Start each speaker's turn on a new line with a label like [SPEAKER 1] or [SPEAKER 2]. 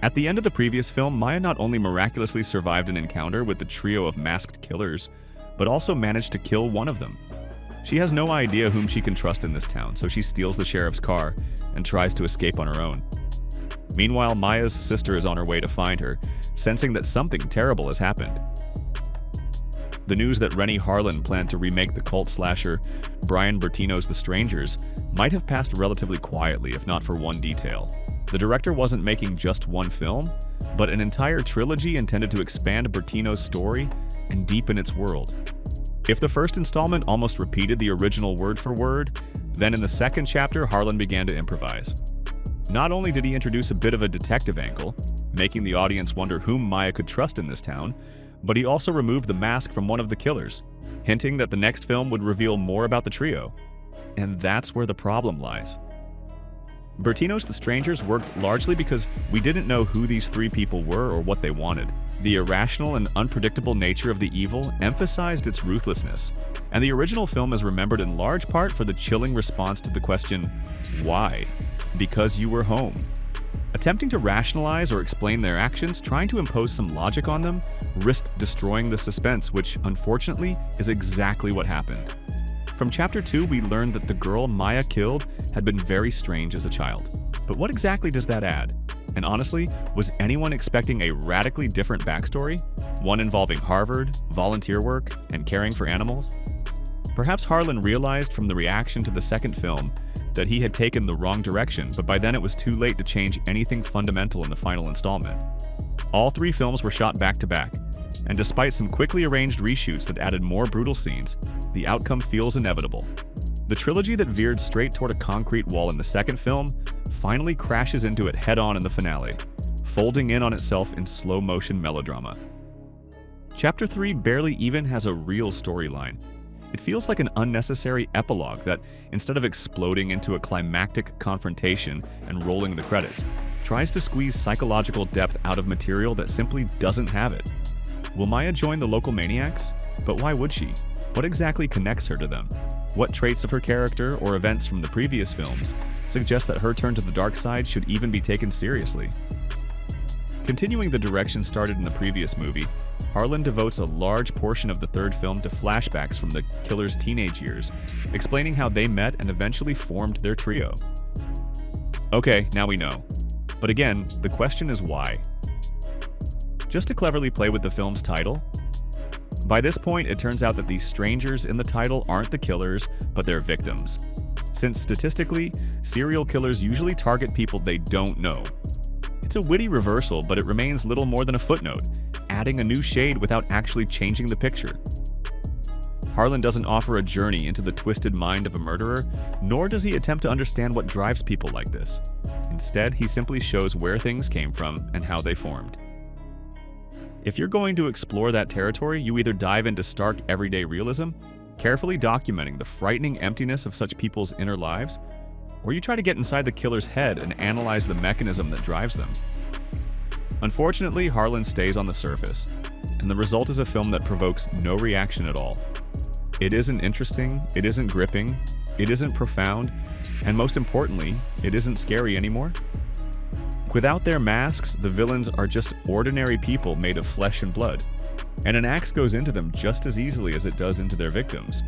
[SPEAKER 1] At the end of the previous film, Maya not only miraculously survived an encounter with the trio of masked killers, but also managed to kill one of them. She has no idea whom she can trust in this town, so she steals the sheriff's car and tries to escape on her own. Meanwhile, Maya's sister is on her way to find her, sensing that something terrible has happened. The news that Renny Harlin planned to remake the cult slasher Brian Bertino's The Strangers might have passed relatively quietly if not for one detail. The director wasn't making just one film, but an entire trilogy intended to expand Bertino's story and deepen its world. If the first installment almost repeated the original word for word, then in the second chapter, Harlin began to improvise. Not only did he introduce a bit of a detective angle, making the audience wonder whom Maya could trust in this town, but he also removed the mask from one of the killers, hinting that the next film would reveal more about the trio. And that's where the problem lies. Bertino's The Strangers worked largely because we didn't know who these three people were or what they wanted. The irrational and unpredictable nature of the evil emphasized its ruthlessness, and the original film is remembered in large part for the chilling response to the question, why? Because you were home. Attempting to rationalize or explain their actions, trying to impose some logic on them, risked destroying the suspense, which, unfortunately, is exactly what happened. From Chapter 2, we learned that the girl Maya killed had been very strange as a child. But what exactly does that add? And honestly, was anyone expecting a radically different backstory? One involving Harvard, volunteer work, and caring for animals? Perhaps Harlin realized from the reaction to the second film that he had taken the wrong direction, but by then it was too late to change anything fundamental in the final installment. All three films were shot back to back, and despite some quickly arranged reshoots that added more brutal scenes, the outcome feels inevitable. The trilogy that veered straight toward a concrete wall in the second film finally crashes into it head-on in the finale, folding in on itself in slow-motion melodrama. Chapter 3 barely even has a real storyline. It feels like an unnecessary epilogue that, instead of exploding into a climactic confrontation and rolling the credits, tries to squeeze psychological depth out of material that simply doesn't have it. Will Maya join the local maniacs? But why would she? What exactly connects her to them? What traits of her character or events from the previous films suggest that her turn to the dark side should even be taken seriously? Continuing the direction started in the previous movie, Harlin devotes a large portion of the third film to flashbacks from the killer's teenage years, explaining how they met and eventually formed their trio. Okay, now we know. But again, the question is why? Just to cleverly play with the film's title? By this point, it turns out that the strangers in the title aren't the killers, but their victims. Since statistically, serial killers usually target people they don't know. It's a witty reversal, but it remains little more than a footnote, adding a new shade without actually changing the picture. Harlin doesn't offer a journey into the twisted mind of a murderer, nor does he attempt to understand what drives people like this. Instead, he simply shows where things came from and how they formed. If you're going to explore that territory, you either dive into stark everyday realism, carefully documenting the frightening emptiness of such people's inner lives, or you try to get inside the killer's head and analyze the mechanism that drives them. Unfortunately, Harlin stays on the surface, and the result is a film that provokes no reaction at all. It isn't interesting, it isn't gripping, it isn't profound, and most importantly, it isn't scary anymore. Without their masks, the villains are just ordinary people made of flesh and blood, and an axe goes into them just as easily as it does into their victims.